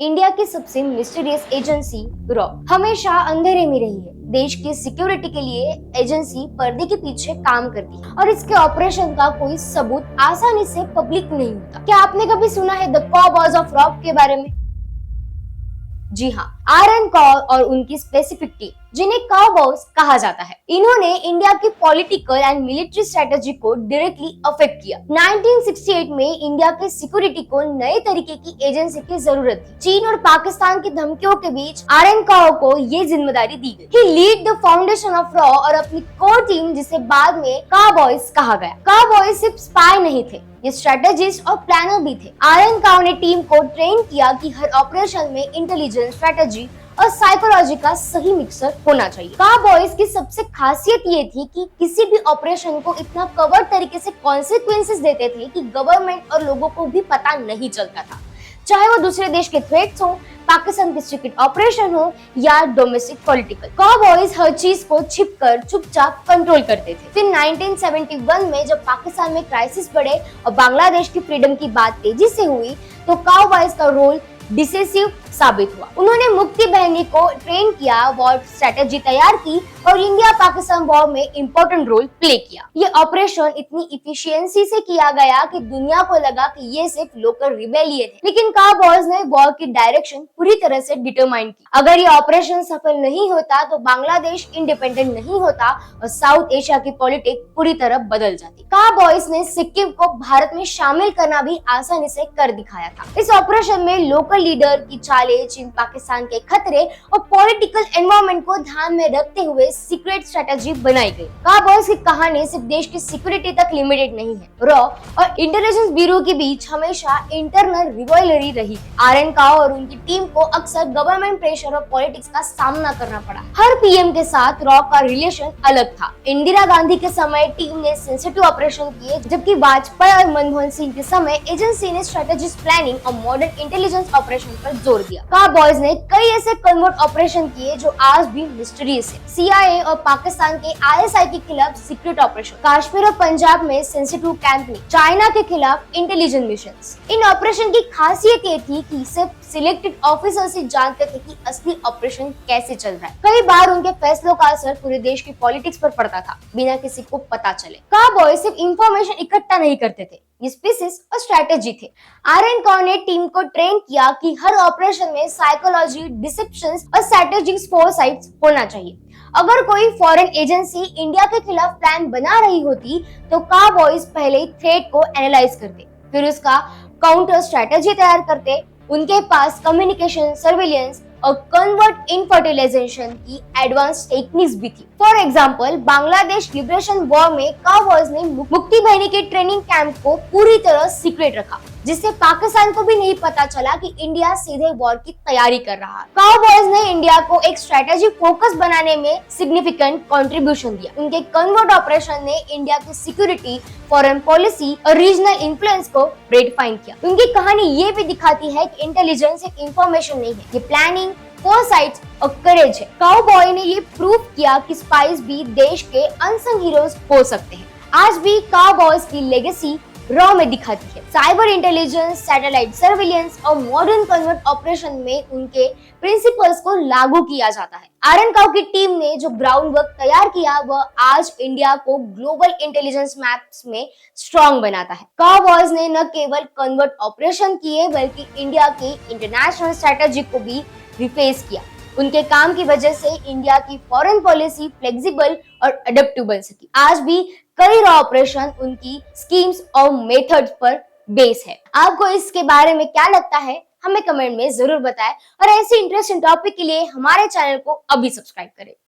India की सबसे mysterious agency raw हमेशा अंधेरे में रही है। देश की सिक्योरिटी के लिए एजेंसी पर्दे के पीछे काम करती है और इसके ऑपरेशन का कोई सबूत आसानी से पब्लिक नहीं होता। क्या आपने कभी सुना है द काउबॉयज ऑफ रॉ के बारे में? जी हाँ, आरएन कॉर और उनकी स्पेसिफिक टीम, जिन्हें काउबॉयज कहा जाता है, इन्होंने इंडिया की पॉलिटिकल एंड मिलिट्री स्ट्रेटेजी को डायरेक्टली अफेक्ट किया। 1968 में इंडिया के सिक्योरिटी को नए तरीके की एजेंसी की जरूरत थी। चीन और पाकिस्तान की धमकियों के बीच आरएन कॉर को ये जिम्मेदारी दी गई। He lead the foundation of रॉ और अपनी कोर टीम, जिसे बाद में काउबॉयज कहा गया। काउबॉयज सिर्फ स्पाई नहीं थे, ये स्ट्रेटेजिस्ट और प्लानर भी थे। आरएन काओ ने टीम को ट्रेन किया कि हर ऑपरेशन में इंटेलिजेंस, स्ट्रेटेजी और साइकोलॉजी का सही मिक्सर होना चाहिए। काउबॉयज की सबसे खासियत ये थी कि किसी भी ऑपरेशन को इतना कवर तरीके से कॉन्सिक्वेंसेस देते थे कि गवर्नमेंट और लोगों को भी पता नहीं चलता था, चाहे वो दूसरे देश के थ्रेट्स हो, पाकिस्तान के सीक्रेट ऑपरेशन हो या डोमेस्टिक पॉलिटिकल। काउबॉयज हर चीज को छिपकर चुपचाप कंट्रोल करते थे। फिर 1971 में जब पाकिस्तान में क्राइसिस बढ़े और बांग्लादेश की फ्रीडम की बात तेजी से हुई, तो काउबॉयज का रोल डिसेसिव साबित हुआ। उन्होंने मुक्ति बहनी को ट्रेन किया, वॉर स्ट्रेटेजी तैयार की और इंडिया पाकिस्तान वॉर में इम्पोर्टेंट रोल प्ले किया। ये ऑपरेशन इतनी इफिशियंसी से किया गया कि दुनिया को लगा कि ये सिर्फ लोकल रिबेलियन है, लेकिन काउबॉयज ने वॉर की डायरेक्शन पूरी तरह से डिटरमाइन की। अगर ये ऑपरेशन सफल नहीं होता तो बांग्लादेश इंडिपेंडेंट नहीं होता और साउथ एशिया की पॉलिटिक्स पूरी तरह बदल जाती। काउबॉयज ने सिक्किम को भारत में शामिल करना भी आसानी से कर दिखाया था। इस ऑपरेशन में लोकल लीडर की चालें, चीन पाकिस्तान के खतरे और पॉलिटिकल एनवायरनमेंट को ध्यान में रखते हुए सीक्रेट स्ट्रेटेजी बनाई गई। काउबॉयज की कहानी सिर्फ देश की सिक्योरिटी तक लिमिटेड नहीं है। रॉ और इंटेलिजेंस ब्यूरो के बीच हमेशा इंटरनल रिवॉल्वरी रही। आरएन काओ और उनकी टीम को अक्सर गवर्नमेंट प्रेशर और पॉलिटिक्स का सामना करना पड़ा। हर पीएम के साथ रॉ का रिलेशन अलग था। इंदिरा गांधी के समय टीम ने सेंसिटिव ऑपरेशन किए, जबकि वाजपेयी और मनमोहन सिंह के समय एजेंसी ने स्ट्रेटेजिक प्लानिंग और मॉडर्न इंटेलिजेंस ऑपरेशन पर जोर दिया। काउबॉयज ने कई ऐसे कन्वर्ट ऑपरेशन किए जो आज भी मिस्टीरियस है। सीआईए और पाकिस्तान के आईएसआई के खिलाफ सीक्रेट ऑपरेशन, कश्मीर और पंजाब में सेंसिटिव कैंपिंग, चाइना के खिलाफ इंटेलिजेंस मिशंस। इन ऑपरेशन की खासियत ये थी कि सिर्फ सिलेक्टेड ऑफिसर्स ही जानते थे कि असली ऑपरेशन कैसे चल रहा है। कई बार उनके फैसलों का असर पूरे देश की पॉलिटिक्स पर पड़ता था, बिना किसी को पता चले। काउबॉयज सिर्फ इंफॉर्मेशन इकट्ठा नहीं करते थे, ये स्पीसीज और स्ट्रेटेजी थे। आरएन काओ ने टीम को ट्रेन किया कि हर ऑपरेशन में साइकोलॉजी, डिसेप्शंस और स्ट्रेटेजिक फोरसाइट्स होना चाहिए। अगर कोई फॉरेन एजेंसी इंडिया के खिलाफ प्लान बना रही होती तो काउबॉयज पहले थ्रेट को एनालाइज करते, फिर उसका काउंटर स्ट्रेटेजी तैयार करते। उनके पास कम्युनिकेशन, सर्विलियंस और कन्वर्ट इनफर्टिलाइजेशन की एडवांस टेक्निक्स भी थी। For example, Bangladesh liberation war में काउबॉयज ने मुक्ति बहनी के ट्रेनिंग कैंप को पूरी तरह सीक्रेट रखा, जिससे पाकिस्तान को भी नहीं पता चला कि इंडिया सीधे वॉर की तैयारी कर रहा है। काउबॉयज ने इंडिया को एक स्ट्रेटेजी फोकस बनाने में सिग्निफिकेंट कंट्रीब्यूशन दिया। उनके कन्वर्ट ऑपरेशन ने इंडिया की सिक्योरिटी, फॉरेन पॉलिसी और रीजनल इन्फ्लुएंस को रेडिफाइन किया। उनकी कहानी ये भी दिखाती है कि इंटेलिजेंस एक इंफॉर्मेशन नहीं है, ये प्लानिंग, फोरसाइट और करेज है। काउबॉय ने ये प्रूव किया कि स्पाइस भी देश के अनसंग हीरोज हो सकते हैं। आज भी काउबॉयज की लेगेसी रॉ में दिखाती है। साइबर इंटेलिजेंस, सैटेलाइट सर्विलियंस और मॉडर्न कन्वर्ट ऑपरेशन में उनके प्रिंसिपल्स को लागू किया जाता है। आरएन काओ की टीम ने जो ग्राउंड वर्क तैयार किया, वह आज इंडिया को ग्लोबल इंटेलिजेंस मैप्स में स्ट्रॉन्ग बनाता है। काउबॉयज ने न केवल कन्वर्ट ऑपरेशन किए, बल्कि इंडिया की इंटरनेशनल स्ट्रेटेजी को भी रिफेस किया। उनके काम की वजह से इंडिया की फॉरेन पॉलिसी फ्लेक्सिबल और अडेप्टेबल सकी। आज भी कई रॉ ऑपरेशन उनकी स्कीम्स और मेथड्स पर बेस है। आपको इसके बारे में क्या लगता है, हमें कमेंट में जरूर बताएं और ऐसी इंटरेस्टिंग टॉपिक के लिए हमारे चैनल को अभी सब्सक्राइब करें।